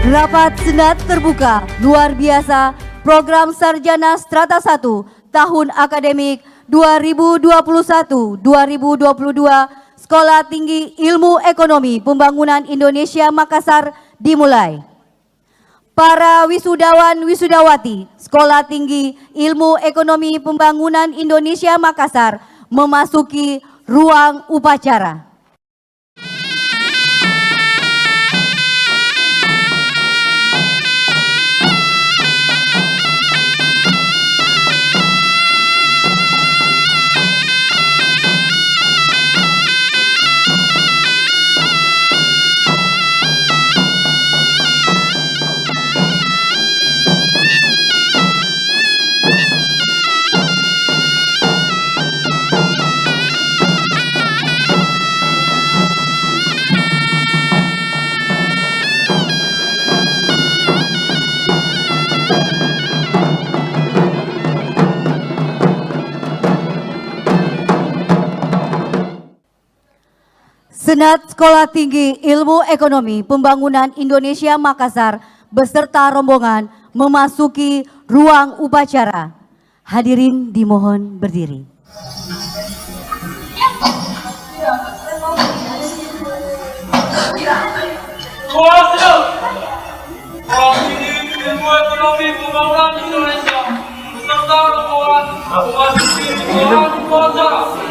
Rapat Senat terbuka luar biasa Program Sarjana Strata 1 tahun akademik 2021-2022 Sekolah Tinggi Ilmu Ekonomi Pembangunan Indonesia Makassar dimulai. Para wisudawan wisudawati Sekolah Tinggi Ilmu Ekonomi Pembangunan Indonesia Makassar memasuki ruang upacara. Senat Sekolah Tinggi Ilmu Ekonomi Pembangunan Indonesia Makassar beserta rombongan memasuki ruang upacara. Hadirin dimohon berdiri. Sekolah Tinggi Ilmu Ekonomi Pembangunan Indonesia beserta rombongan memasuki ruang upacara.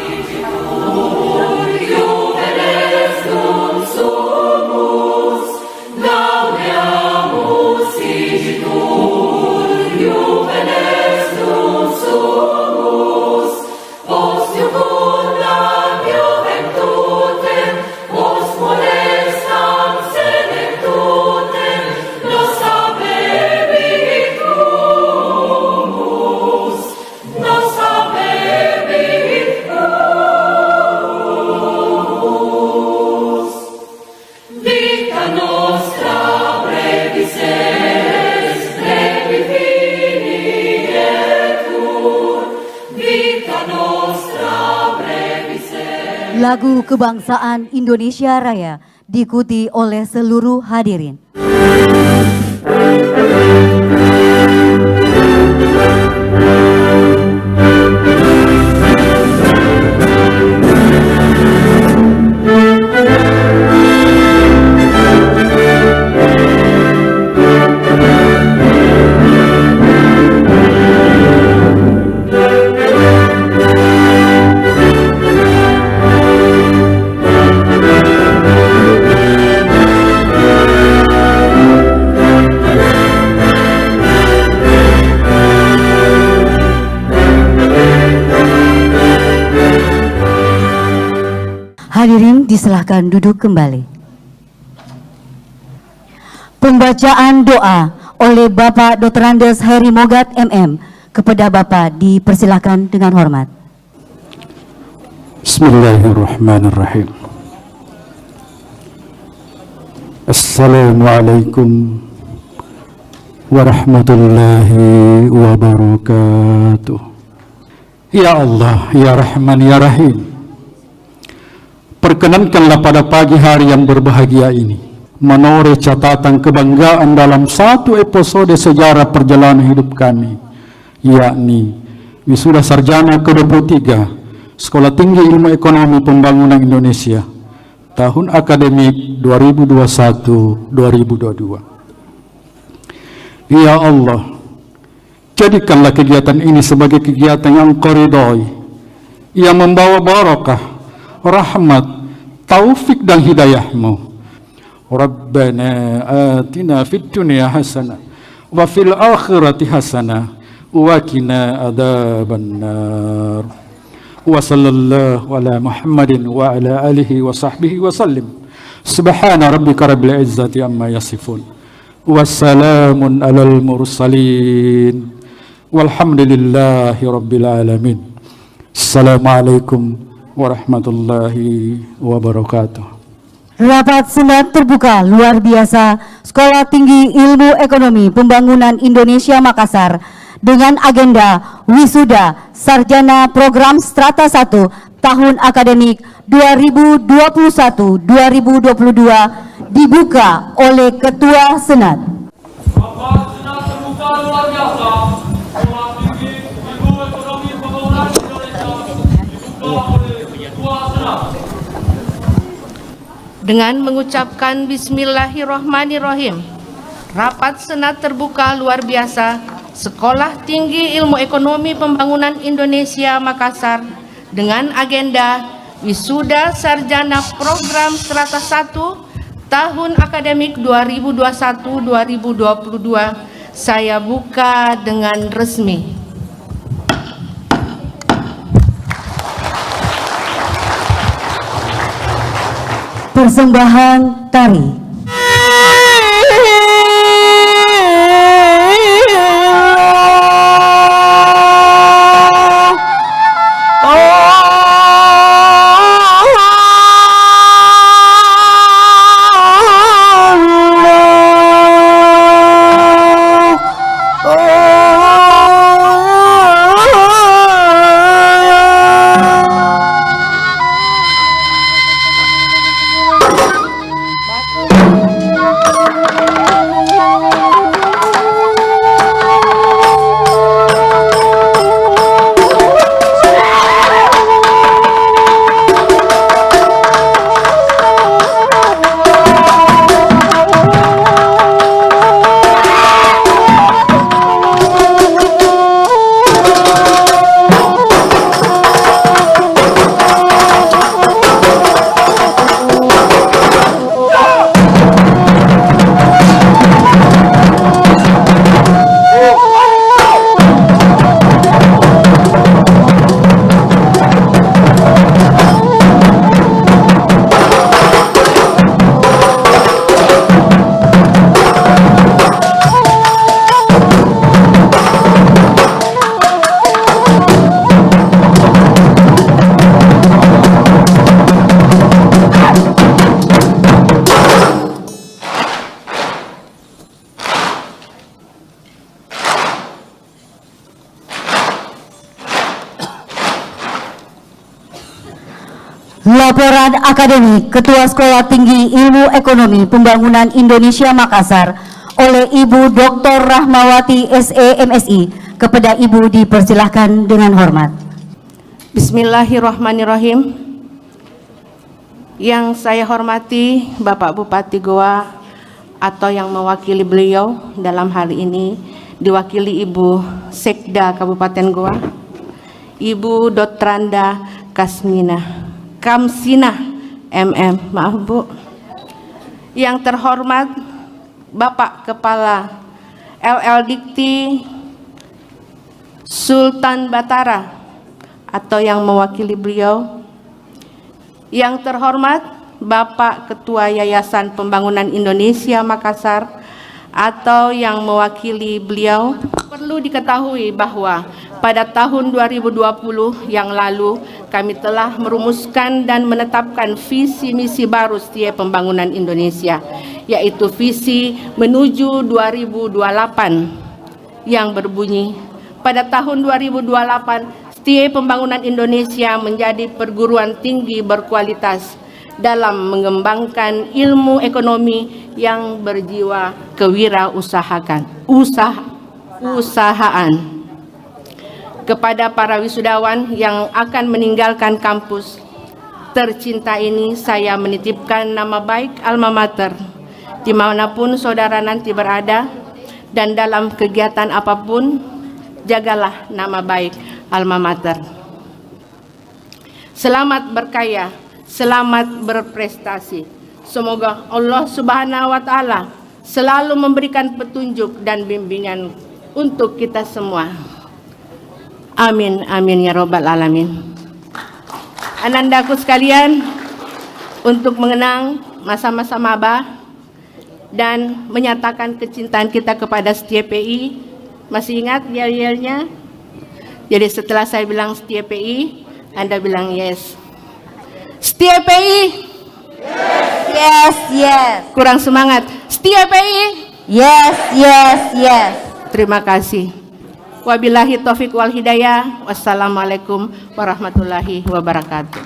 Lagu Kebangsaan Indonesia Raya diikuti oleh seluruh hadirin. Hadirin disilahkan duduk kembali. Pembacaan doa oleh Bapak Dr. Andes Heri Mogat MM. Kepada Bapak dipersilahkan dengan hormat. Bismillahirrahmanirrahim. Assalamualaikum warahmatullahi wabarakatuh. Ya Allah, ya Rahman, ya Rahim, perkenankanlah pada pagi hari yang berbahagia ini menoreh catatan kebanggaan dalam satu episode sejarah perjalanan hidup kami, yakni wisuda sarjana ke-23 Sekolah Tinggi Ilmu Ekonomi Pembangunan Indonesia tahun akademik 2021-2022. Ya Allah, jadikanlah kegiatan ini sebagai kegiatan yang Engkau ridhoi, yang membawa barakah, rahmat, taufik dan hidayahmu. Rabbana atina fid dunya hasanah wa fil akhirati hasanah wa qina adzabannar. Wa sallallahu ala Muhammadin wa ala alihi wa sahbihi wa sallim. Subhana rabbika rabbil izzati amma yasifun. Wassalamun alal mursalin. Walhamdulillahi rabbil alamin. Assalamualaikum warahmatullahi wabarakatuh. Rapat Senat terbuka luar biasa Sekolah Tinggi Ilmu Ekonomi Pembangunan Indonesia Makassar dengan agenda wisuda sarjana program Strata 1 tahun akademik 2021-2022 dibuka oleh Ketua Senat. Rapat Senat terbuka luar biasa Sekolah Tinggi Ilmu Ekonomi Pembangunan Indonesia dibuka oleh Ketua Senat. Dengan mengucapkan Bismillahirrahmanirrahim, rapat Senat terbuka luar biasa Sekolah Tinggi Ilmu Ekonomi Pembangunan Indonesia Makassar dengan agenda Wisuda Sarjana Program Strata 1 tahun akademik 2021-2022 saya buka dengan resmi. Persembahan tari. Laporan akademik Ketua Sekolah Tinggi Ilmu Ekonomi Pembangunan Indonesia Makassar oleh Ibu Dr. Rahmawati SE MSI. Kepada Ibu dipersilahkan dengan hormat. Bismillahirrahmanirrahim. Yang saya hormati Bapak Bupati Goa atau yang mewakili beliau dalam hal ini diwakili Ibu Sekda Kabupaten Goa, Ibu Dotranda Kamsinah MM, maaf Bu. Yang terhormat Bapak Kepala LL Dikti Sultan Batara atau yang mewakili beliau. Yang terhormat Bapak Ketua Yayasan Pembangunan Indonesia Makassar atau yang mewakili beliau. Perlu diketahui bahwa pada tahun 2020 yang lalu kami telah merumuskan dan menetapkan visi misi baru STIE Pembangunan Indonesia, yaitu visi menuju 2028 yang berbunyi, pada tahun 2028 STIE Pembangunan Indonesia menjadi perguruan tinggi berkualitas dalam mengembangkan ilmu ekonomi yang berjiwa kewirausahaan. Kepada para wisudawan yang akan meninggalkan kampus tercinta ini, saya menitipkan nama baik alma mater dimanapun saudara nanti berada, dan dalam kegiatan apapun jagalah nama baik alma mater. Selamat berkaya, selamat berprestasi. Semoga Allah Subhanahu wa Ta'ala selalu memberikan petunjuk dan bimbingan untuk kita semua. Amin, amin ya robbal alamin. Anandaku sekalian, untuk mengenang masa-masa maba dan menyatakan kecintaan kita kepada STIE PI. Masih ingat yel-yelnya? Jadi setelah saya bilang STIE PI, Anda bilang yes. STIE PI? Yes, yes. Kurang semangat. STIE PI? Yes, yes, yes. Terima kasih. Wabillahi taufiq wal hidayah. Wassalamualaikum warahmatullahi wabarakatuh.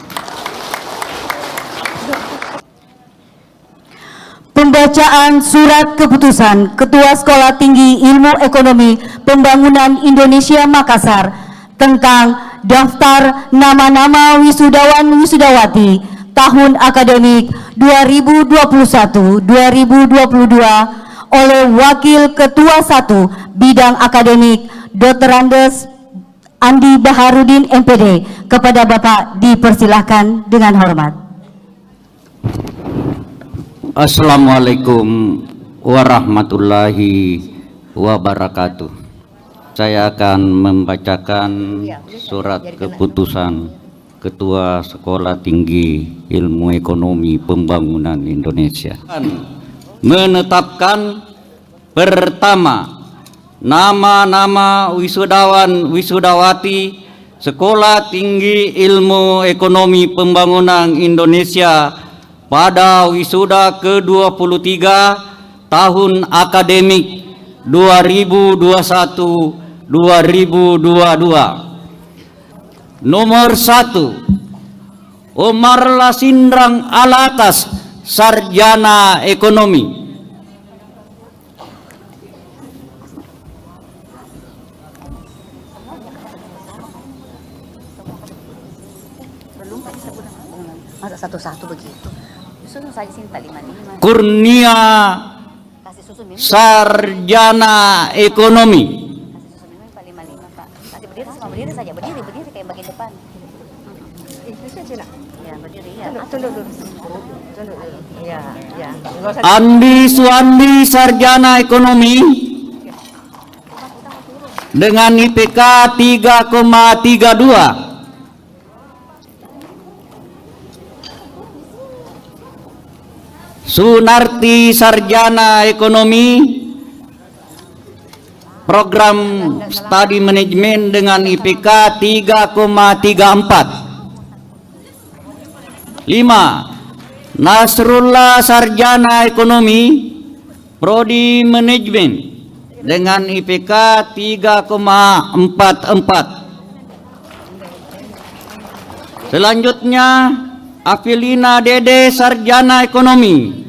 Pembacaan Surat Keputusan Ketua Sekolah Tinggi Ilmu Ekonomi Pembangunan Indonesia Makassar tentang daftar nama-nama wisudawan-wisudawati tahun akademik 2021-2022 oleh Wakil Ketua 1 Bidang Akademik Dr. Andes Andi Baharudin MPD. Kepada Bapak dipersilahkan dengan hormat. Assalamualaikum warahmatullahi wabarakatuh. Saya akan membacakan surat keputusan Ketua Sekolah Tinggi Ilmu Ekonomi Pembangunan Indonesia. Menetapkan pertama, nama-nama wisudawan-wisudawati Sekolah Tinggi Ilmu Ekonomi Pembangunan Indonesia pada wisuda ke-23 tahun akademik 2021-2022. Nomor 1, Omar Lasindrang Alatas, Sarjana Ekonomi. Masa satu-satu begitu? Susun saja sini 55. Kurnia, Kasih susun minum. Sarjana Ekonomi. Kasih susun minum 55, Pak. Kasih berdiri sama berdiri saja. Berdiri kayak bagian depan. Ya, berdiri ya. Tunduk dulu. Ya. Andi Suandi, Sarjana Ekonomi dengan IPK 3,32. Sunarti, Sarjana Ekonomi Program Studi Manajemen dengan IPK 3,34. 5. Nasrullah, Sarjana Ekonomi Prodi Manajemen dengan IPK 3,44. Selanjutnya Avilina Dede, Sarjana Ekonomi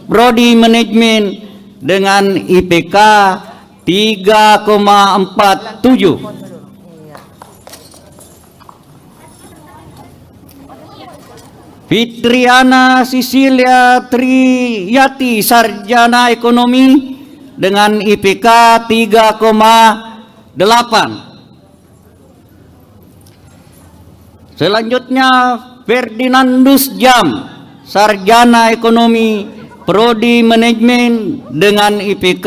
Prodi Manajemen dengan IPK 3,47. Fitriana Sisilia Triyati, Sarjana Ekonomi dengan IPK 3,8. Selanjutnya Ferdinandus Jam, Sarjana Ekonomi Prodi Manajemen dengan IPK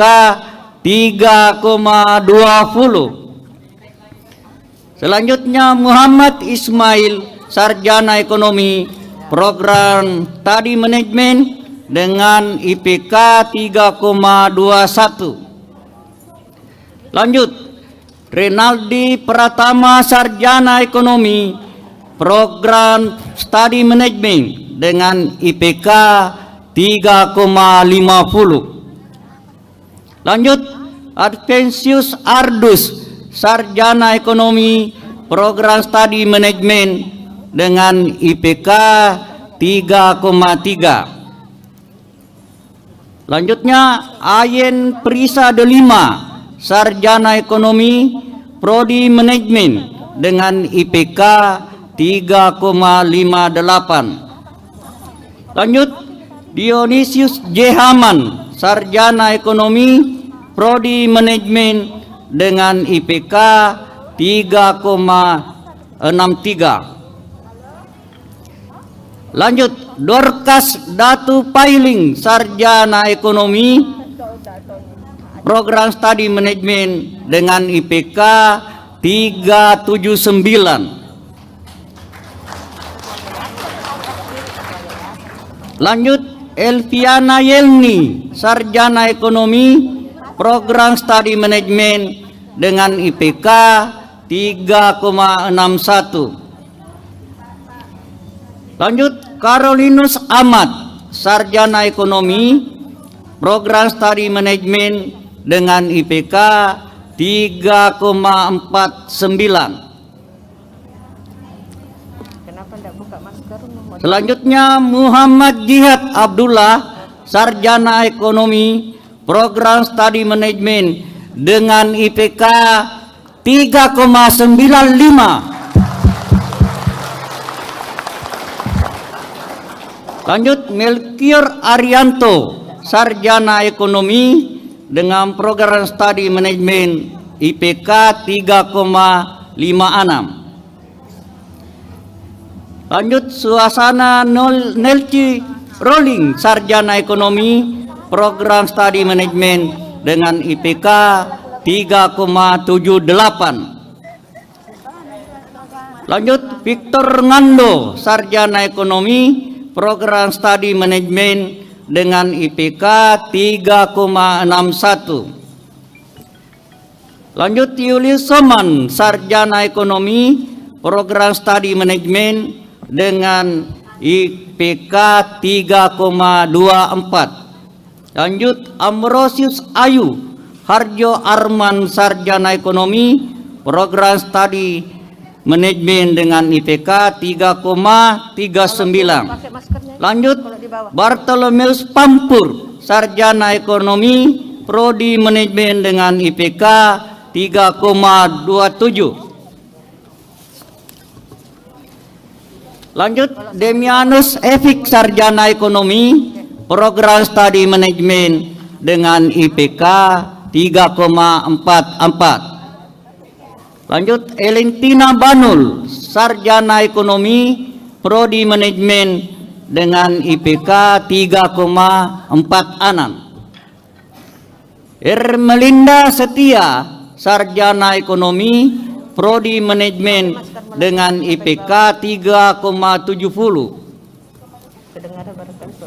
3,20. Selanjutnya Muhammad Ismail, Sarjana Ekonomi Program Studi Manajemen dengan IPK 3,21. Lanjut, Renaldi Pratama, Sarjana Ekonomi Program Studi Manajemen dengan IPK 3,50. Lanjut, Adventius Ardus, Sarjana Ekonomi Program Studi Manajemen dengan IPK 3,3. Lanjutnya Ayen Prisa Delima, Sarjana Ekonomi Prodi Manajemen dengan IPK 3,58. Lanjut, Dionysius J. Haman, Sarjana Ekonomi Prodi Manajemen dengan IPK 3,63. Lanjut, Dorcas Datu Pailing, Sarjana Ekonomi Program Studi Manajemen dengan IPK 3,79. Lanjut, Elviana Yelni, Sarjana Ekonomi Program Studi Manajemen dengan IPK 3,61. Lanjut, Carolinus Ahmad, Sarjana Ekonomi Program Studi Manajemen dengan IPK 3,49. Selanjutnya Muhammad Jihad Abdullah, sarjana ekonomi, program studi manajemen dengan IPK 3,95. Lanjut, Melkior Arianto, sarjana ekonomi dengan program studi manajemen IPK 3,56. Lanjut, Suasana Nelci Rolling, sarjana ekonomi program studi manajemen dengan IPK 3,78. Lanjut, Victor Ngando, sarjana ekonomi program studi manajemen dengan IPK 3,61. Lanjut, Julius Soman, sarjana ekonomi program studi manajemen dengan IPK 3,24. Lanjut, Ambrosius Ayu Harjo Arman, sarjana ekonomi program studi manajemen dengan IPK 3,39. Lanjut, Bartolomeus Pampur, sarjana ekonomi prodi manajemen dengan IPK 3,27. Lanjut, Demianus Evik, sarjana ekonomi program studi manajemen dengan IPK 3,44. Lanjut, Elentina Banul, sarjana ekonomi prodi manajemen dengan IPK 3,46. Ermelinda Setia, sarjana ekonomi prodi manajemen dengan IPK 3,70.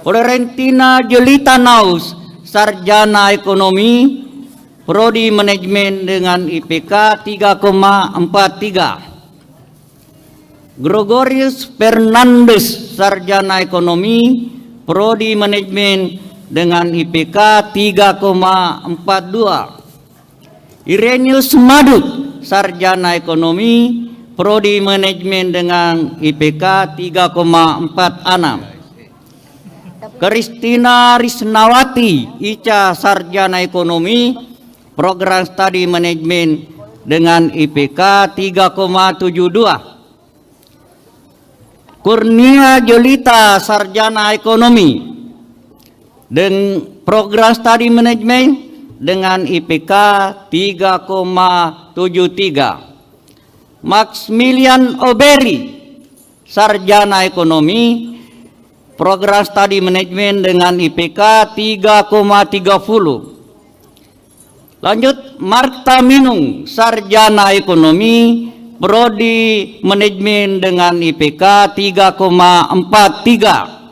Florentina Jelita Naus, sarjana ekonomi prodi manajemen dengan IPK 3,43. Gregorius Fernandes, sarjana ekonomi prodi manajemen dengan IPK 3,42. Irenius Madut, sarjana ekonomi prodi manajemen dengan IPK 3,46. Kristina Risnawati Ica, sarjana ekonomi program studi manajemen dengan IPK 3,72. Kurnia Jolita, sarjana ekonomi dan program studi manajemen dengan IPK 3,73. Maximilian Oberi, sarjana ekonomi program studi manajemen dengan IPK 3,30. Lanjut, Marta Minung, sarjana ekonomi prodi manajemen dengan IPK 3,43.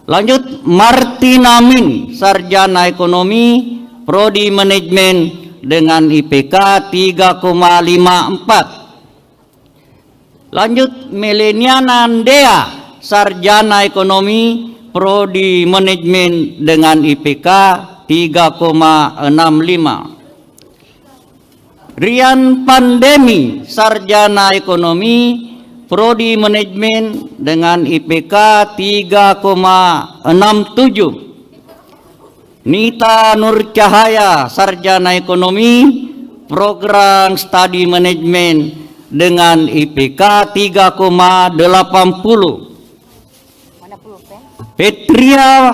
Lanjut, Martina Min, sarjana ekonomi prodi manajemen dengan IPK 3,54. Lanjut, Meleniana Andea, sarjana ekonomi prodi manajemen dengan IPK 3,65. Rian Pandemi, sarjana ekonomi prodi manajemen dengan IPK 3,67. Nita Nur Cahaya, sarjana ekonomi program studi manajemen dengan IPK 3,80. Petria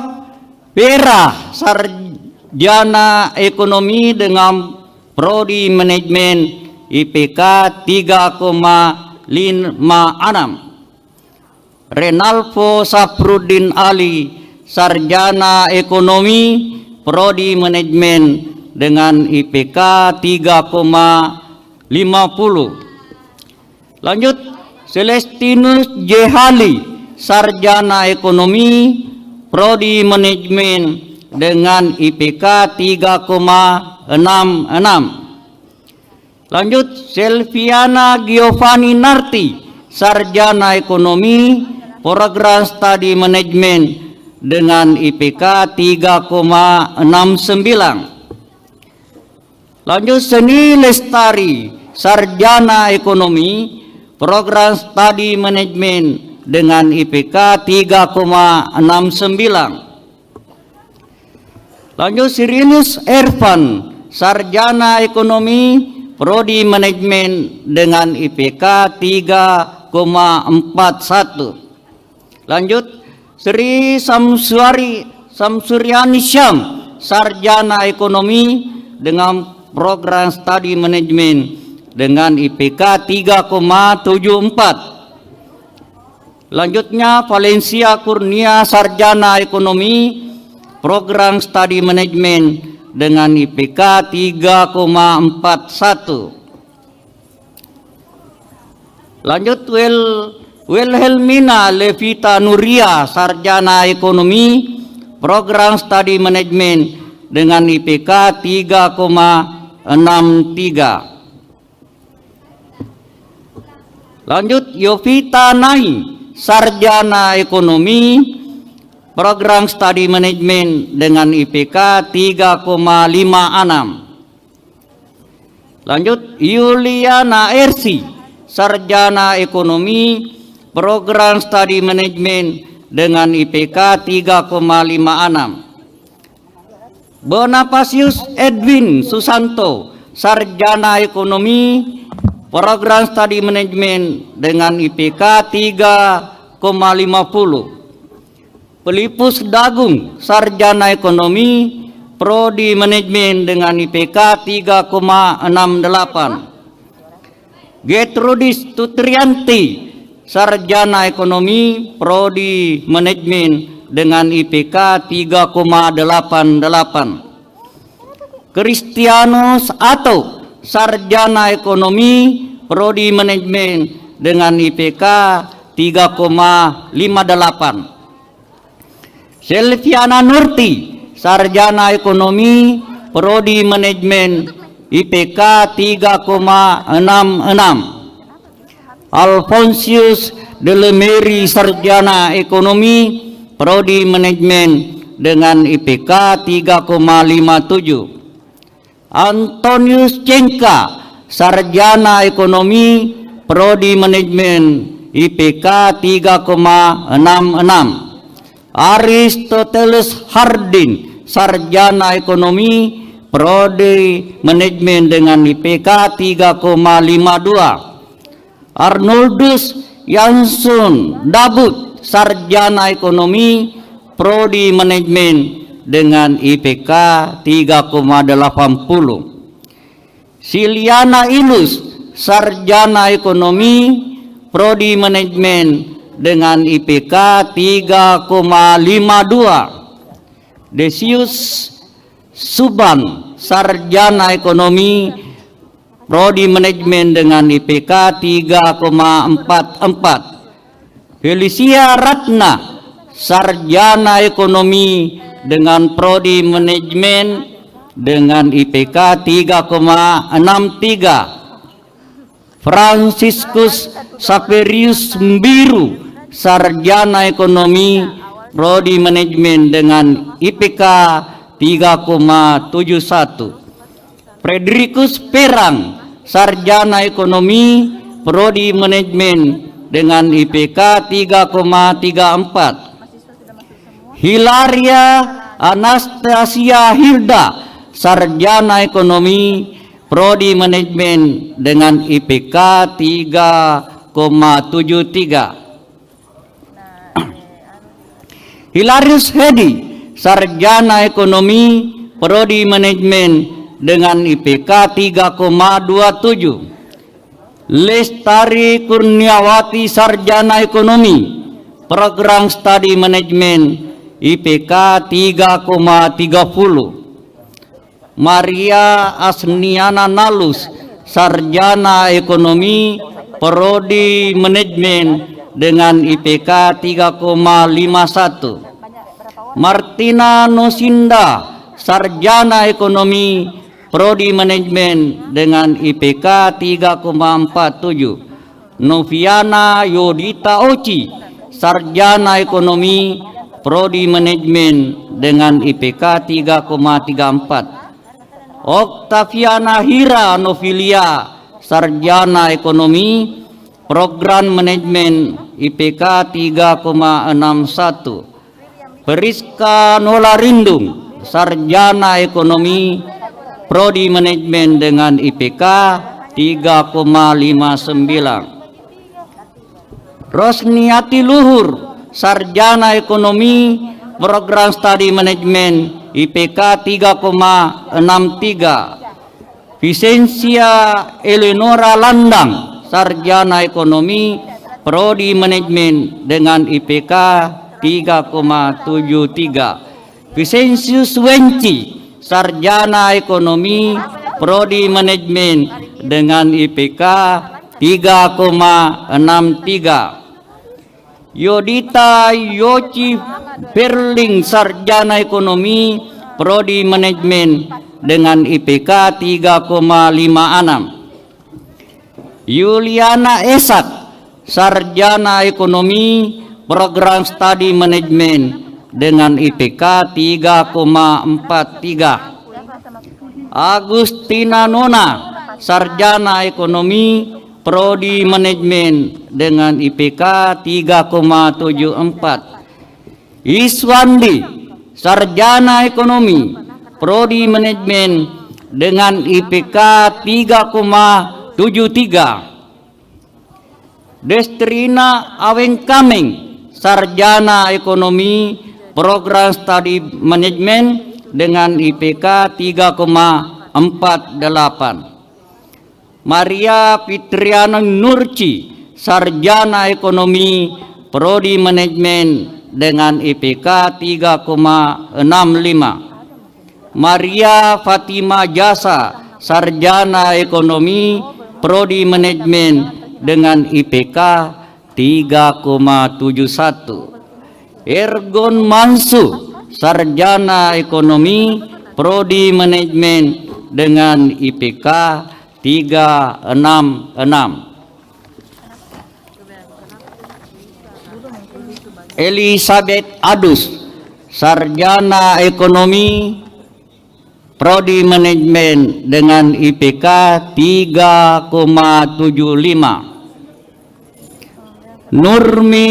Vera, sarjana ekonomi dengan prodi manajemen IPK 3,56. Renalvo Safruddin Ali, sarjana ekonomi prodi manajemen dengan IPK 3,50. Lanjut, Celestinus Jehali, sarjana ekonomi prodi manajemen dengan IPK 3,66. Lanjut, Selviana Giovanni Narti, sarjana ekonomi program studi manajemen dengan IPK 3,69. Lanjut, Seni Lestari, sarjana ekonomi program studi manajemen dengan IPK 3,69. Lanjut Sirinus Ervan, sarjana ekonomi, prodi manajemen dengan IPK 3,41. Lanjut Sri Samsuryani Syam, sarjana ekonomi dengan program studi manajemen dengan IPK 3,74. Lanjutnya Valencia Kurnia, sarjana ekonomi, program studi manajemen dengan IPK 3,41. Lanjut Wilhelmina Levita Nuria, sarjana ekonomi, program studi manajemen dengan IPK 3,63. Lanjut Yovita Naim, sarjana ekonomi, program studi manajemen dengan IPK 3,56. Lanjut Yuliana Ersi, sarjana ekonomi, program studi manajemen dengan IPK 3,56. Bonapasius Edwin Susanto, sarjana ekonomi, program studi manajemen dengan IPK 3,50. Pelipus Dagung, sarjana ekonomi, prodi manajemen dengan IPK 3,68. Gertrudis Tutrianti, sarjana ekonomi, prodi manajemen dengan IPK 3,88. Kristianus Ato, sarjana ekonomi, prodi manajemen dengan IPK 3,58. Selviana Nurti, sarjana ekonomi, prodi manajemen IPK 3,66. Alfonsius Delemeri, sarjana ekonomi, prodi manajemen dengan IPK 3,57. Antonius Cengka, sarjana ekonomi, prodi manajemen IPK 3,66. Aristoteles Hardin, sarjana ekonomi, prodi manajemen dengan IPK 3,52. Arnoldus Jansson Dabut, sarjana ekonomi, prodi manajemen dengan IPK 3,80. Siliana Ilus, sarjana ekonomi, prodi manajemen dengan IPK 3,52. Desius Suban, sarjana ekonomi, prodi manajemen dengan IPK 3,44. Felicia Ratna, sarjana ekonomi dengan prodi manajemen dengan IPK 3,63. Franciscus Saverius Mbiru, sarjana ekonomi, prodi manajemen dengan IPK 3,71. Frederikus Perang, sarjana ekonomi, prodi manajemen dengan IPK 3,34. Hilaria Anastasia Hilda, sarjana ekonomi, prodi manajemen dengan IPK 3,73. Hilarius Hedi, sarjana ekonomi, prodi manajemen dengan IPK 3,27. Lestari Kurniawati, sarjana ekonomi, program studi manajemen IPK 3,30. Maria Asniana Nalus, sarjana ekonomi, prodi manajemen dengan IPK 3,51. Martina Nosinda, sarjana ekonomi, prodi manajemen dengan IPK 3,47. Noviana Yodita Oci, sarjana ekonomi, prodi manajemen dengan IPK 3,34. Oktaviana Hira Novilia, sarjana ekonomi, program manajemen IPK 3,61. Periska Nolarindung, sarjana ekonomi, prodi manajemen dengan IPK 3,59. Rosniati Luhur, sarjana ekonomi, program studi manajemen, IPK 3,63. Vicensia Eleonora Landang, sarjana ekonomi, prodi manajemen dengan IPK 3,73. Vicensius Wenci, sarjana ekonomi, prodi manajemen dengan IPK 3,63. Yodita Yoci Berling, sarjana ekonomi, prodi manajemen dengan IPK 3,56. Yuliana Esat, sarjana ekonomi, program studi manajemen dengan IPK 3,43. Agustina Nona, sarjana ekonomi, prodi manajemen dengan IPK 3,74. Iswandi, sarjana ekonomi, prodi manajemen dengan IPK 3,73. Destrina Awengkameng, sarjana ekonomi, program studi manajemen dengan IPK 3,48. Maria Fitriana Nurci, sarjana ekonomi, prodi manajemen dengan IPK 3,65. Maria Fatima Jasa, sarjana ekonomi, prodi manajemen dengan IPK 3,71. Ergon Mansu, sarjana ekonomi, prodi manajemen dengan IPK 3,66. Elizabeth Adus, sarjana ekonomi, prodi manajemen dengan IPK 3,75. Nurmi,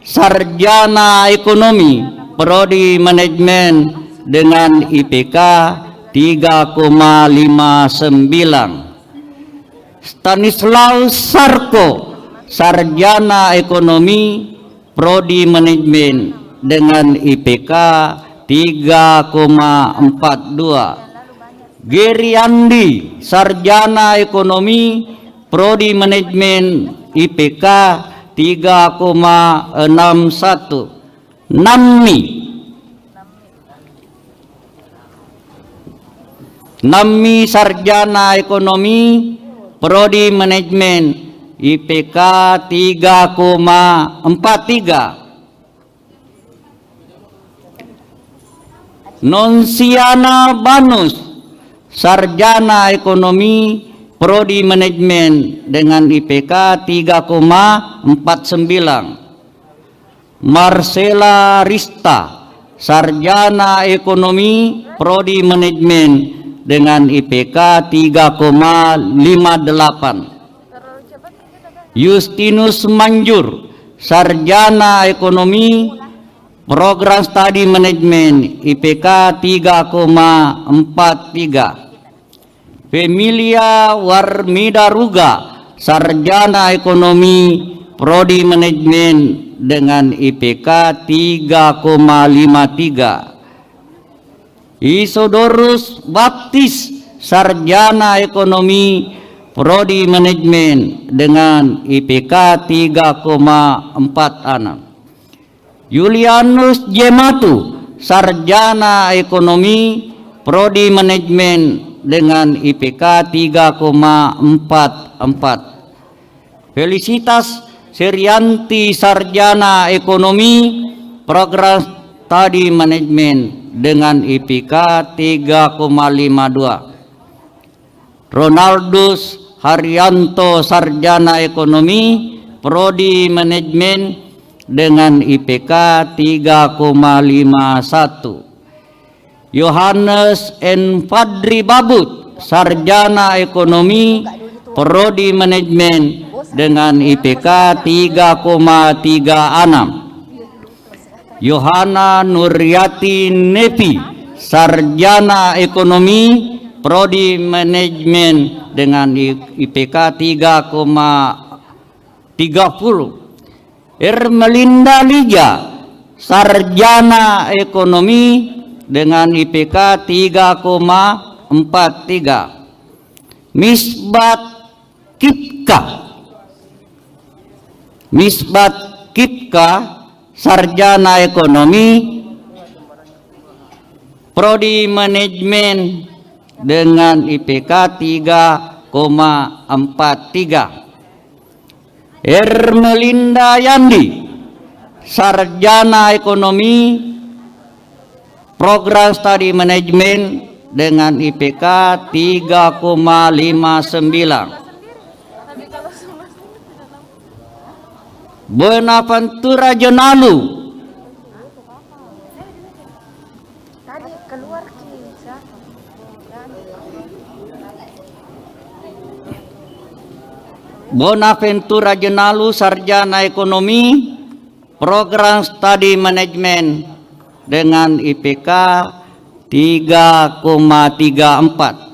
sarjana ekonomi, prodi manajemen dengan IPK 3,59. Stanislaus Sarko, sarjana ekonomi, prodi manajemen dengan IPK 3,42. Geri Andi, sarjana ekonomi, prodi manajemen, IPK 3,61. Nammi, sarjana ekonomi, prodi manajemen, IPK 3,43. Nonsiana Banus, sarjana ekonomi, prodi manajemen dengan IPK 3,49. Marcela Rista, sarjana ekonomi, prodi manajemen dengan IPK 3,58. Justinus Manjur, sarjana ekonomi, program studi manajemen, IPK 3,43. Femilia Warmida Ruga, sarjana ekonomi, prodi manajemen dengan IPK 3,53. Isodorus Baptis, sarjana ekonomi, prodi manajemen dengan IPK 3,46. Julianus Jematu, sarjana ekonomi, prodi manajemen dengan IPK 3,44. Felicitas Serianti, sarjana ekonomi, program studi manajemen dengan IPK 3,52. Ronaldus Haryanto, sarjana ekonomi, prodi manajemen dengan IPK 3,51. Yohanes N. Fadri Babut, sarjana ekonomi, prodi manajemen dengan IPK 3,36. Yohana Nuryati Nepi, sarjana ekonomi, prodi manajemen dengan IPK 3,30. Ermelinda Lija, sarjana ekonomi dengan IPK 3,43. Misbat Kipka, sarjana ekonomi, prodi manajemen dengan IPK 3,43. Ermelinda Yandi, sarjana ekonomi, program studi manajemen dengan IPK 3,59. Bonaventura Jonalu, Bonaventura Jonalu, sarjana ekonomi, program studi manajemen dengan IPK 3,34.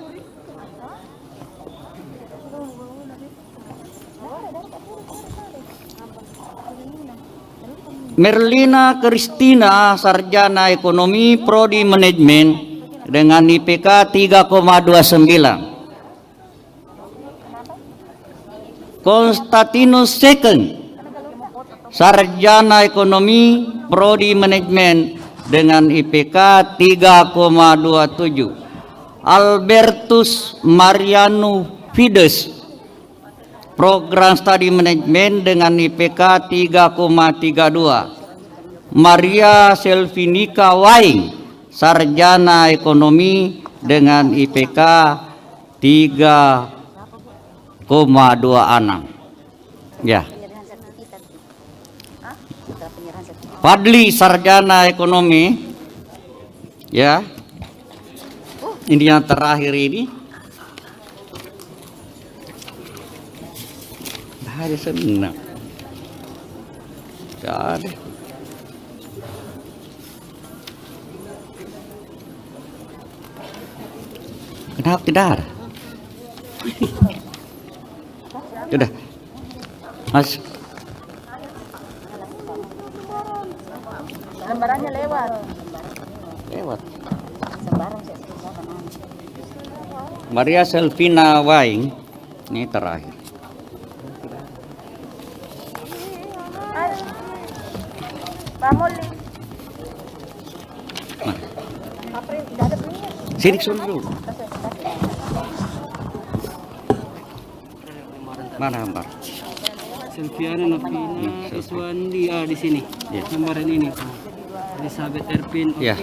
Merlina Kristina, sarjana ekonomi, prodi manajemen dengan IPK 3,29. Konstantinus II, sarjana ekonomi, prodi manajemen dengan IPK 3,27. Albertus Mariano Fides, program studi manajemen dengan IPK 3,32. Maria Selvinika Waing, sarjana ekonomi dengan IPK 3,26. Ya. Fadli, sarjana ekonomi. Ya. Ini yang terakhir ini. Hari senang. Tidak ada. Kenapa tidak ada? Sudah. Mas. Lembarannya lewat. Maria Selvina Waing, ini terakhir. Sidik dulu. Mana Ambar? Silviana Novina Iswandi di sini. Lembaran ini. Elizabeth Erpin. Ya.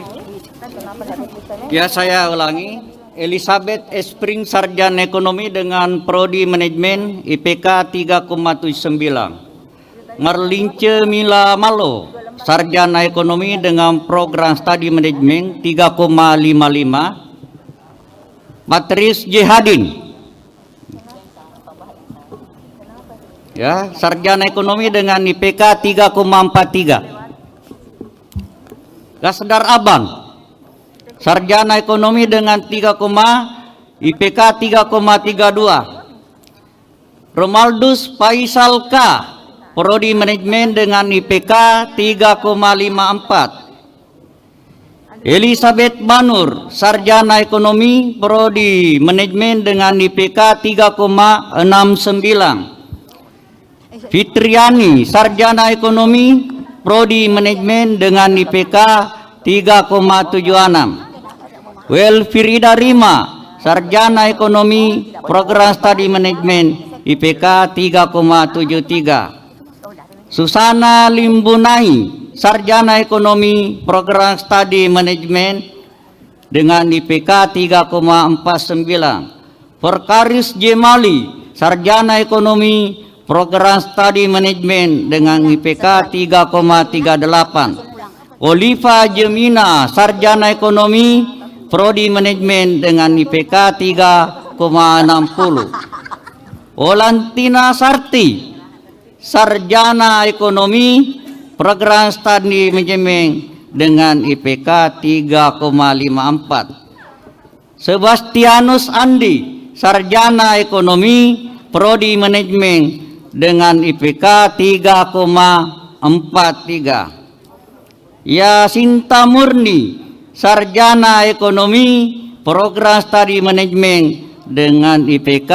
Ya, saya ulangi. Elizabeth Espring, sarjana ekonomi dengan prodi manajemen IPK 3,79. Marlince Mila Malo, sarjana ekonomi dengan program studi manajemen 3,55. Patrice Jihadin, ya, sarjana ekonomi dengan IPK 3,43. Gasdar Aban, sarjana ekonomi dengan IPK 3,32. Romaldus Faisal K, prodi manajemen dengan IPK 3,54. Elizabeth Banur, sarjana ekonomi, prodi manajemen dengan IPK 3,69. Fitriani, sarjana ekonomi, prodi manajemen dengan IPK 3,76. Welfirida Rima, sarjana ekonomi, program studi manajemen IPK 3,73. Susana Limbunai, sarjana ekonomi, program studi manajemen dengan IPK 3,49. Forkaris Jemali, sarjana ekonomi, program studi manajemen dengan IPK 3,38. Oliva Jemina, sarjana ekonomi, prodi manajemen dengan IPK 3,60. Olantina Sarti, sarjana ekonomi, program studi manajemen dengan IPK 3,54. Sebastianus Andi, sarjana ekonomi, prodi manajemen dengan IPK 3,43. Yasinta Murni, sarjana ekonomi, program studi manajemen dengan IPK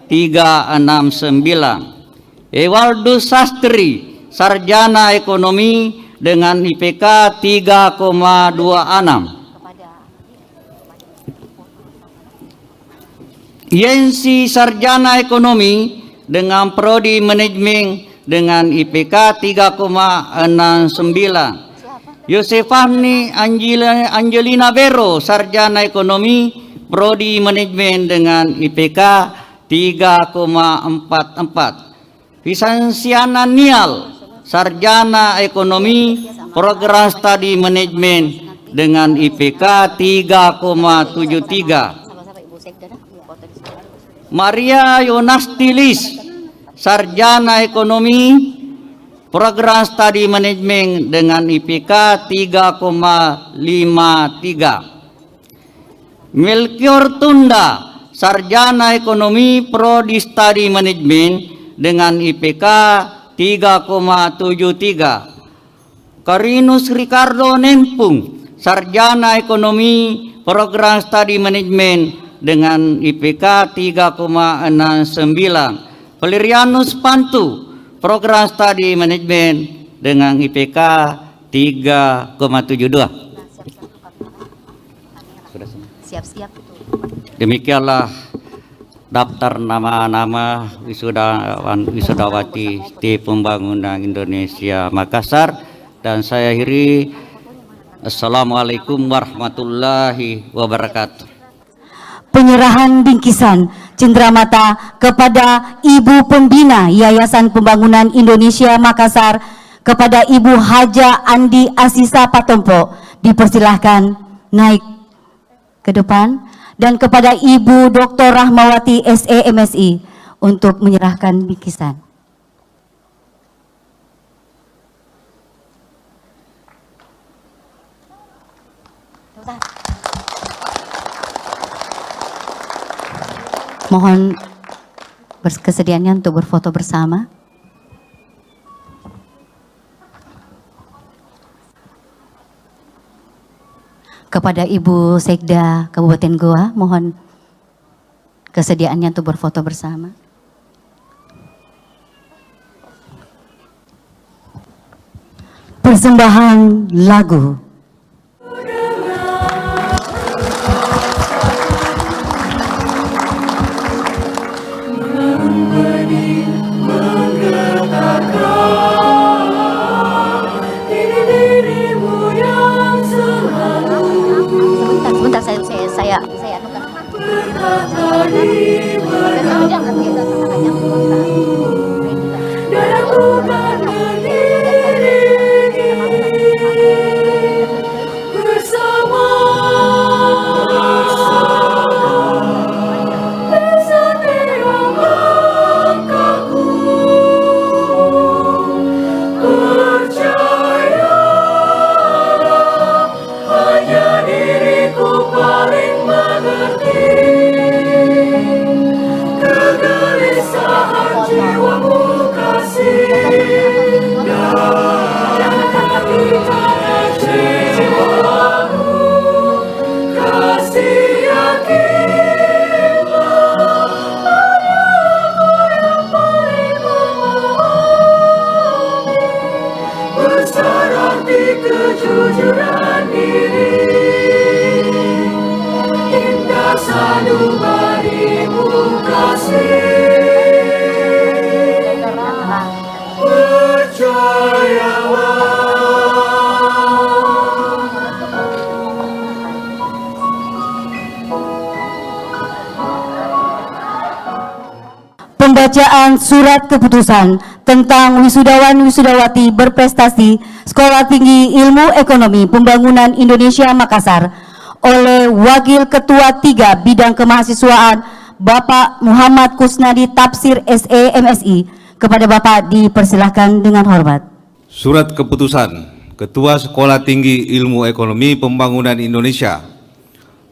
369. Ewaldus Sastri, sarjana ekonomi dengan IPK 3,26. Yensi, sarjana ekonomi dengan prodi manajemen dengan IPK 3,69. Yosefani Angelina Vero, sarjana ekonomi, prodi manajemen dengan IPK 3,44. Visansiana Nial, sarjana ekonomi, program studi manajemen dengan IPK 3,73. Maria Yonastilis, sarjana ekonomi, program studi manajemen dengan IPK 3,53. Melchior Tunda, sarjana ekonomi, prodi studi manajemen dengan IPK 3,73. Karinus Ricardo Nempung, sarjana ekonomi, program studi manajemen dengan IPK 3,69. Valerianus Pantu, program studi manajemen dengan IPK 3,72. Siap-siap. Demikianlah daftar nama-nama wisudawan wisudawati di Pembangunan Indonesia Makassar, dan saya akhiri. Assalamualaikum warahmatullahi wabarakatuh. Penyerahan bingkisan cenderamata kepada Ibu Pembina Yayasan Pembangunan Indonesia Makassar, kepada Ibu Haja Andi Asisa Patompo, dipersilahkan naik ke depan, dan kepada Ibu Dr. Rahmawati SE MSI untuk menyerahkan bingkisan. Mohon kesediaannya untuk berfoto bersama. Kepada Ibu Sekda Kabupaten Goa, mohon kesediaannya untuk berfoto bersama. Persembahan lagu. Saya anukan. Pembacaan surat keputusan tentang wisudawan-wisudawati berprestasi Sekolah Tinggi Ilmu Ekonomi Pembangunan Indonesia Makassar oleh Wakil Ketua 3 Bidang Kemahasiswaan Bapak Muhammad Kusnadi Tafsir SE MSI. Kepada Bapak dipersilahkan dengan hormat. Surat Keputusan Ketua Sekolah Tinggi Ilmu Ekonomi Pembangunan Indonesia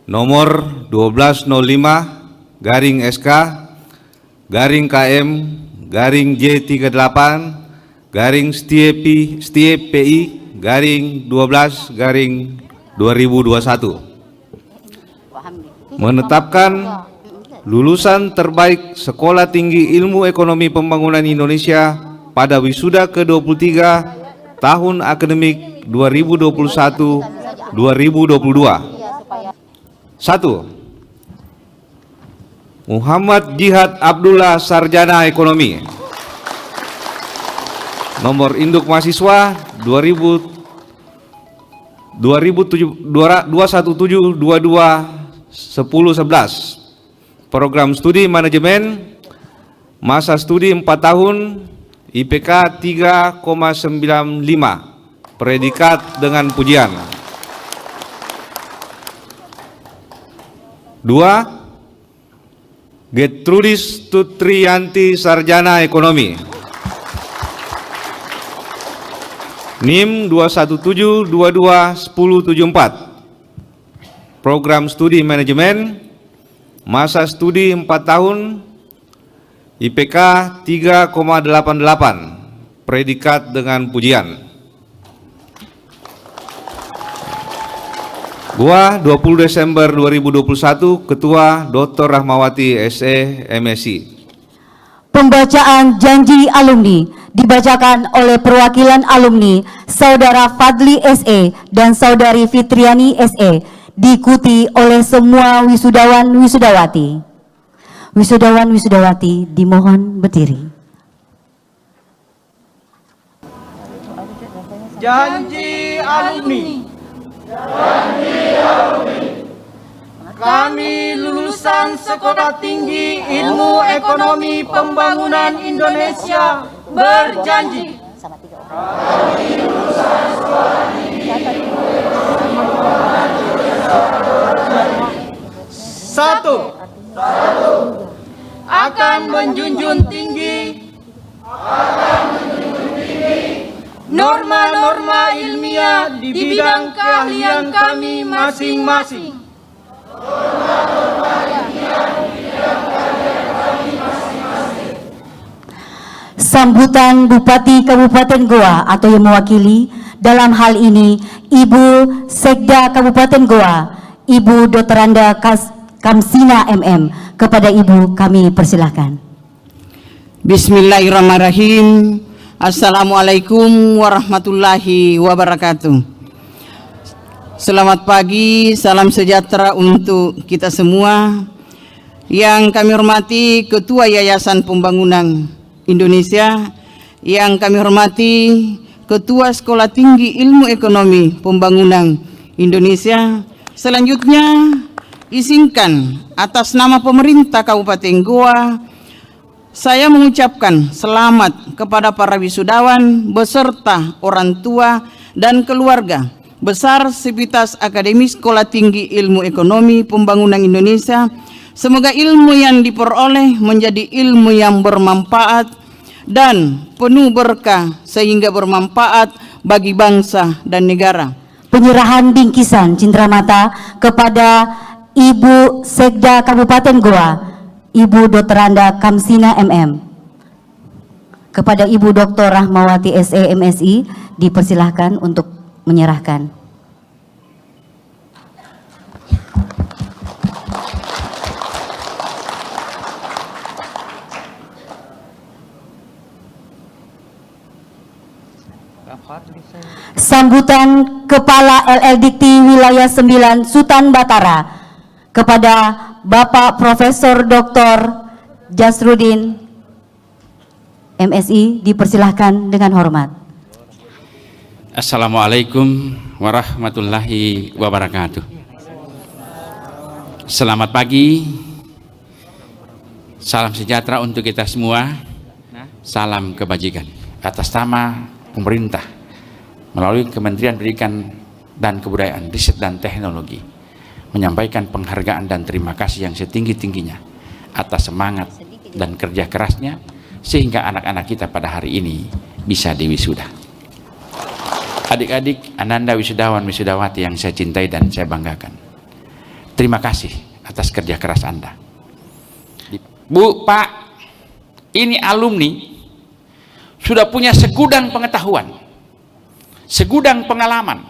nomor 1205/SK /J38/STPI/12/2021 menetapkan lulusan terbaik Sekolah Tinggi Ilmu Ekonomi Pembangunan Indonesia pada wisuda ke-23 tahun akademik 2021-2022. 1. Muhammad Jihad Abdullah, Sarjana Ekonomi. Nomor induk mahasiswa 217221011. Program studi manajemen, masa studi 4 tahun, IPK 3,95, predikat dengan pujian. 2. Gertrudis Tutriyanti, Sarjana Ekonomi. NIM 217221074. Program studi manajemen, masa studi 4 tahun, IPK 3,88, predikat dengan pujian. Gua 20 Desember 2021, Ketua Dr. Rahmawati SE MSI. Pembacaan janji alumni dibacakan oleh perwakilan alumni Saudara Fadli SE dan Saudari Fitriani SE, diikuti oleh semua wisudawan-wisudawati. Wisudawan-wisudawati dimohon berdiri. Janji alumni. Kami lulusan Sekolah Tinggi Ilmu Ekonomi Pembangunan Indonesia berjanji. Satu, akan menjunjung tinggi norma-norma ilmiah di bidang keahlian kami masing-masing. Sambutan Bupati Kabupaten Goa atau yang mewakili dalam hal ini Ibu Sekda Kabupaten Goa, Ibu Dr. Kamsina MM. Kepada Ibu kami persilahkan. Bismillahirrahmanirrahim. Assalamualaikum warahmatullahi wabarakatuh. Selamat pagi, salam sejahtera untuk kita semua. Yang kami hormati Ketua Yayasan Pembangunan Indonesia, yang kami hormati Ketua Sekolah Tinggi Ilmu Ekonomi Pembangunan Indonesia. Selanjutnya, izinkan atas nama pemerintah Kabupaten Goa, saya mengucapkan selamat kepada para wisudawan beserta orang tua dan keluarga besar Sivitas Akademi Sekolah Tinggi Ilmu Ekonomi Pembangunan Indonesia. Semoga ilmu yang diperoleh menjadi ilmu yang bermanfaat dan penuh berkah sehingga bermanfaat bagi bangsa dan negara. Penyerahan bingkisan cindramata kepada Ibu Sekda Kabupaten Goa, Ibu Dr. Kamsina MM. Kepada Ibu Dr. Rahmawati SE MSI dipersilahkan untuk menyerahkan. Sambutan Kepala LL Dikti Wilayah 9 Sutan Batara kepada Bapak Profesor Dr. Jasrudin MSI dipersilahkan dengan hormat. Assalamualaikum warahmatullahi wabarakatuh. Selamat pagi, salam sejahtera untuk kita semua, salam kebajikan. Atas nama pemerintah melalui Kementerian Pendidikan dan Kebudayaan, Riset dan Teknologi menyampaikan penghargaan dan terima kasih yang setinggi-tingginya atas semangat dan kerja kerasnya sehingga anak-anak kita pada hari ini bisa diwisuda. Adik-adik, ananda wisudawan wisudawati yang saya cintai dan saya banggakan, terima kasih atas kerja keras Anda. Bu, Pak, ini alumni sudah punya segudang pengetahuan, segudang pengalaman,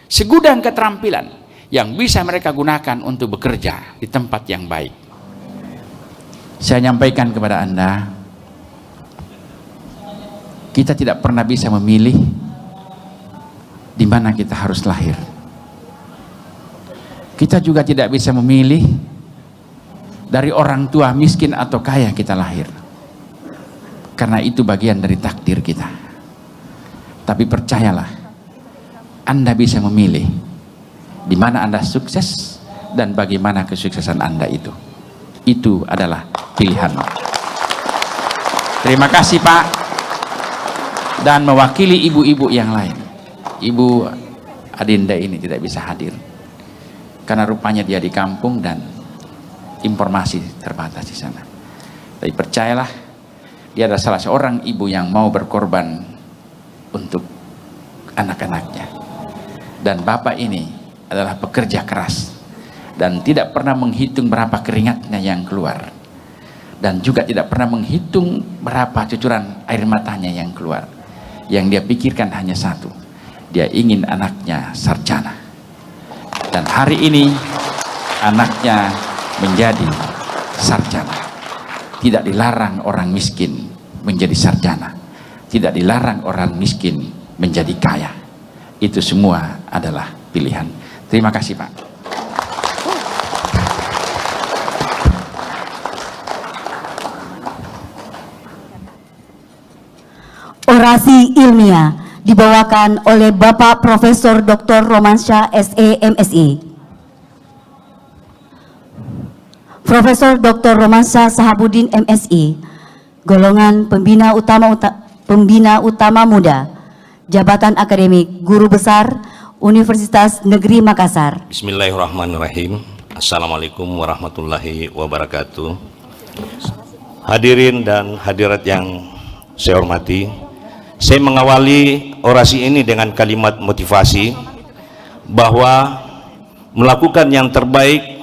segudang keterampilan yang bisa mereka gunakan untuk bekerja di tempat yang baik. Saya nyampaikan kepada Anda, kita tidak pernah bisa memilih di mana kita harus lahir. Kita juga tidak bisa memilih dari orang tua miskin atau kaya kita lahir, karena itu bagian dari takdir kita. Tapi percayalah, Anda bisa memilih di mana Anda sukses dan bagaimana kesuksesan Anda itu. Itu adalah pilihan. Terima kasih Pak. Dan mewakili ibu-ibu yang lain, Ibu Adinda ini tidak bisa hadir karena rupanya dia di kampung dan informasi terbatas di sana. Tapi percayalah, dia adalah salah seorang ibu yang mau berkorban untuk anak-anaknya. Dan bapak ini adalah pekerja keras dan tidak pernah menghitung berapa keringatnya yang keluar, dan juga tidak pernah menghitung berapa cucuran air matanya yang keluar. Yang dia pikirkan hanya satu, dia ingin anaknya sarjana. Dan hari ini anaknya menjadi sarjana. Tidak dilarang orang miskin menjadi sarjana, tidak dilarang orang miskin menjadi kaya. Itu semua adalah pilihan. Terima kasih Pak. Orasi ilmiah dibawakan oleh Bapak Profesor Dr. Romansyah SE MSI. Profesor Dr. Romansyah Sahabuddin MSI, golongan pembina utama muda, jabatan akademik Guru Besar Universitas Negeri Makassar. Bismillahirrahmanirrahim. Assalamualaikum warahmatullahi wabarakatuh. Hadirin dan hadirat yang saya hormati, saya mengawali orasi ini dengan kalimat motivasi bahwa melakukan yang terbaik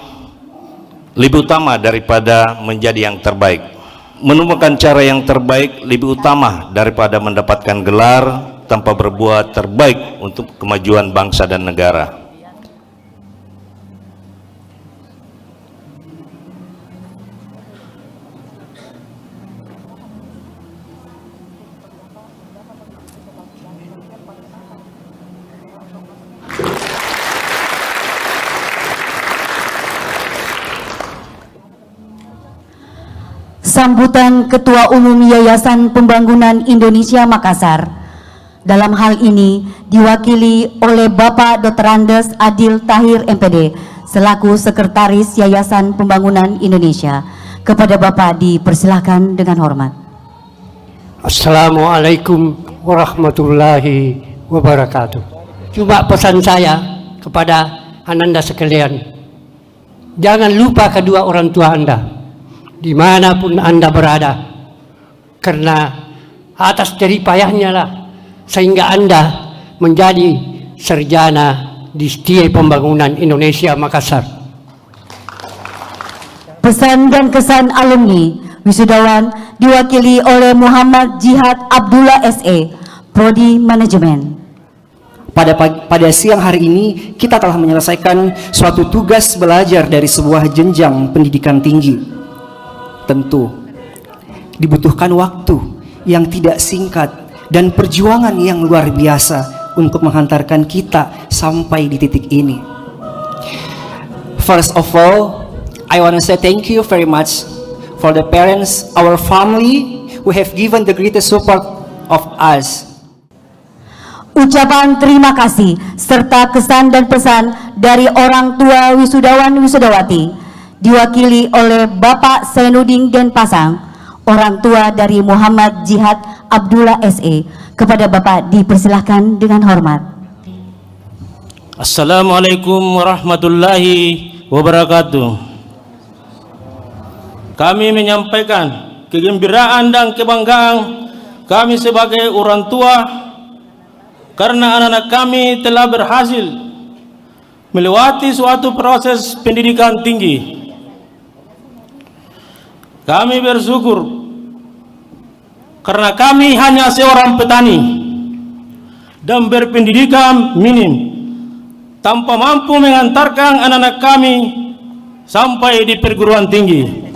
lebih utama daripada menjadi yang terbaik. Menemukan cara yang terbaik lebih utama daripada mendapatkan gelar tanpa berbuat terbaik untuk kemajuan bangsa dan negara. Sambutan Ketua Umum Yayasan Pembangunan Indonesia Makassar dalam hal ini diwakili oleh Bapak Dr. Andes Adil Tahir MPD selaku Sekretaris Yayasan Pembangunan Indonesia. Kepada Bapak dipersilahkan dengan hormat. Assalamualaikum warahmatullahi wabarakatuh. Cuma pesan saya kepada Ananda sekalian, jangan lupa kedua orang tua Anda dimanapun Anda berada, karena atas jerih payahnya lah sehingga Anda menjadi sarjana di STIE Pembangunan Indonesia Makassar. Pesan dan kesan alumni wisudawan diwakili oleh Muhammad Jihad Abdullah SE, Prodi Manajemen. Pada siang hari ini kita telah menyelesaikan suatu tugas belajar dari sebuah jenjang pendidikan tinggi. Tentu dibutuhkan waktu yang tidak singkat dan perjuangan yang luar biasa untuk menghantarkan kita sampai di titik ini. First of all, I want to say thank you very much for the parents, our family who have given the greatest support of us. Ucapan terima kasih serta kesan dan pesan dari orang tua wisudawan wisudawati diwakili oleh Bapak Zainuddin Denpasang, orang tua dari Muhammad Jihad Abdullah SE. Kepada Bapak dipersilahkan dengan hormat. Assalamualaikum warahmatullahi wabarakatuh. kami menyampaikan kegembiraan dan kebanggaan kami sebagai orang tua karena anak-anak kami telah berhasil melewati suatu proses pendidikan tinggi. Kami bersyukur karena kami hanya seorang petani dan berpendidikan minim, tanpa mampu mengantarkan anak-anak kami sampai di perguruan tinggi.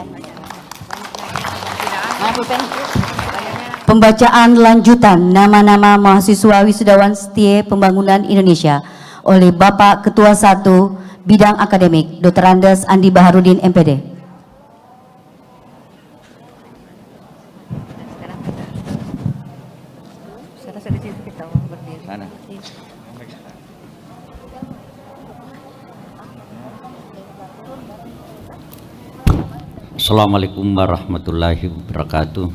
Pembacaan lanjutan nama-nama mahasiswa wisudawan setia Pembangunan Indonesia oleh Bapak Ketua 1 Bidang Akademik Dr. Andes Andi Baharudin MPD. Assalamualaikum warahmatullahi wabarakatuh.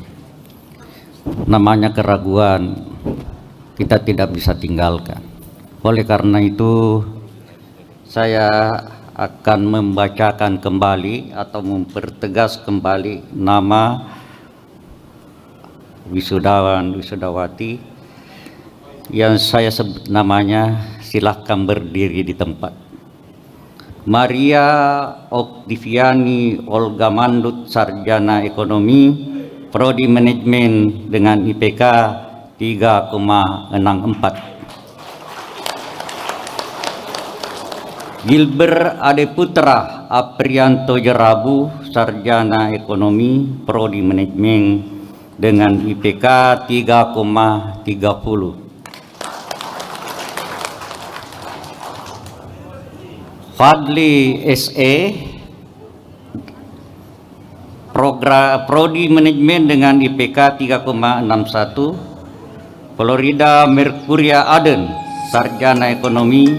Namanya keraguan kita tidak bisa tinggalkan. Oleh karena itu saya akan membacakan kembali atau mempertegas kembali nama wisudawan wisudawati yang saya sebut namanya. Silahkan berdiri di tempat. Maria Oktiviani Olga Mandut, sarjana ekonomi, prodi manajemen dengan IPK 3,64. Gilbert Adeputra Aprianto Jerabu, sarjana ekonomi, prodi manajemen dengan IPK 3,30. Fadli SE, prodi manajemen dengan IPK 3,61. Florida Mercuria Aden, sarjana ekonomi,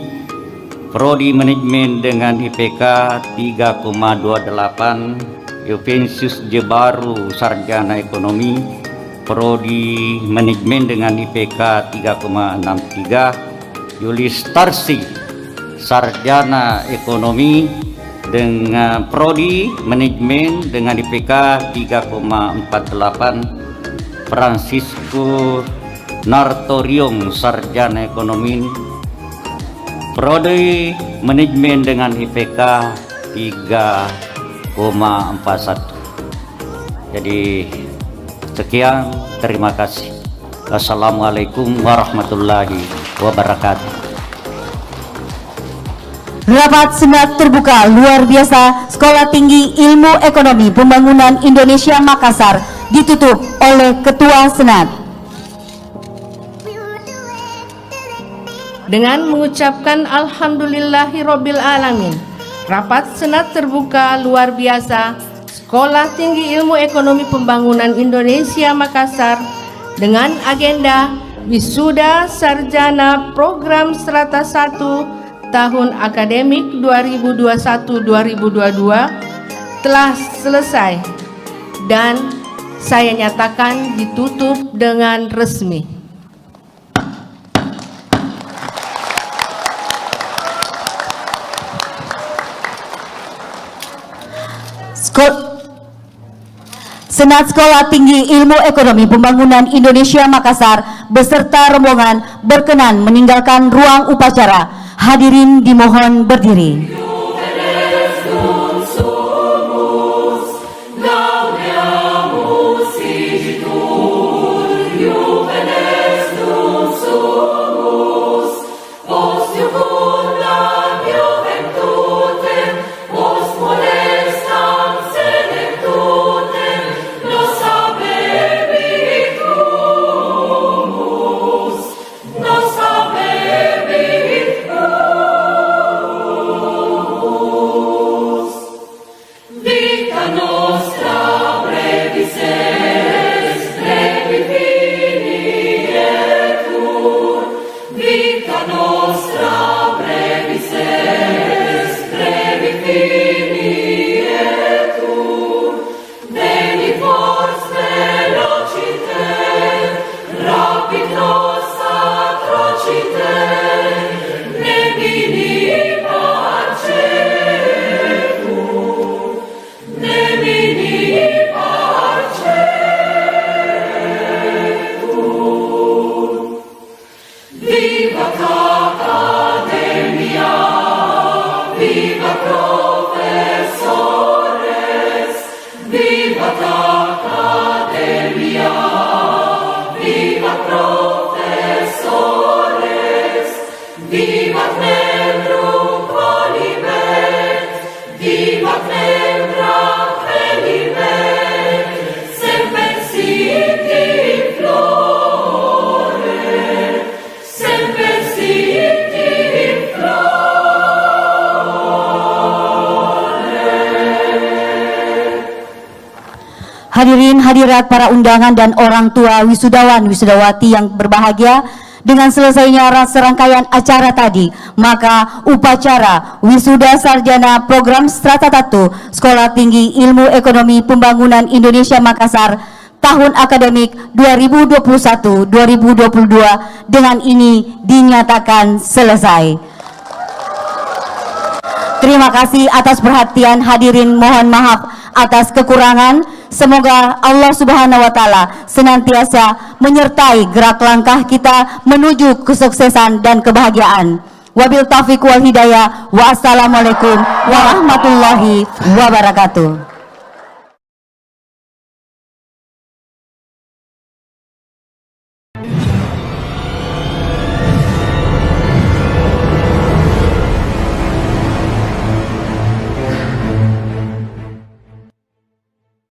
prodi manajemen dengan IPK 3,28. Evensius Jebaru, sarjana ekonomi, prodi manajemen dengan IPK 3,63. Yulis Tarsi, sarjana ekonomi dengan prodi manajemen dengan IPK 3,48. Francisco Nartorium, sarjana ekonomi, prodi manajemen dengan IPK 3,41. Jadi sekian, terima kasih. Assalamualaikum warahmatullahi wabarakatuh. Rapat Senat terbuka luar biasa Sekolah Tinggi Ilmu Ekonomi Pembangunan Indonesia Makassar ditutup oleh Ketua Senat. Dengan mengucapkan Alhamdulillahirabbil alamin, rapat Senat terbuka luar biasa Sekolah Tinggi Ilmu Ekonomi Pembangunan Indonesia Makassar dengan agenda wisuda sarjana program strata 1 tahun akademik 2021-2022 telah selesai dan saya nyatakan ditutup dengan resmi. Senat Sekolah Tinggi Ilmu Ekonomi Pembangunan Indonesia Makassar beserta rombongan berkenan meninggalkan ruang upacara. Hadirin dimohon berdiri. Hadirin hadirat para undangan dan orang tua wisudawan wisudawati yang berbahagia, dengan selesainya serangkaian acara tadi, maka upacara wisuda sarjana program Strata 1 Sekolah Tinggi Ilmu Ekonomi Pembangunan Indonesia Makassar tahun akademik 2021-2022 dengan ini dinyatakan selesai. Terima kasih atas perhatian hadirin, mohon maaf atas kekurangan. Semoga Allah Subhanahu wa Ta'ala senantiasa menyertai gerak langkah kita menuju kesuksesan dan kebahagiaan. Wabil taufiq wal hidayah. Wassalamualaikum warahmatullahi wabarakatuh.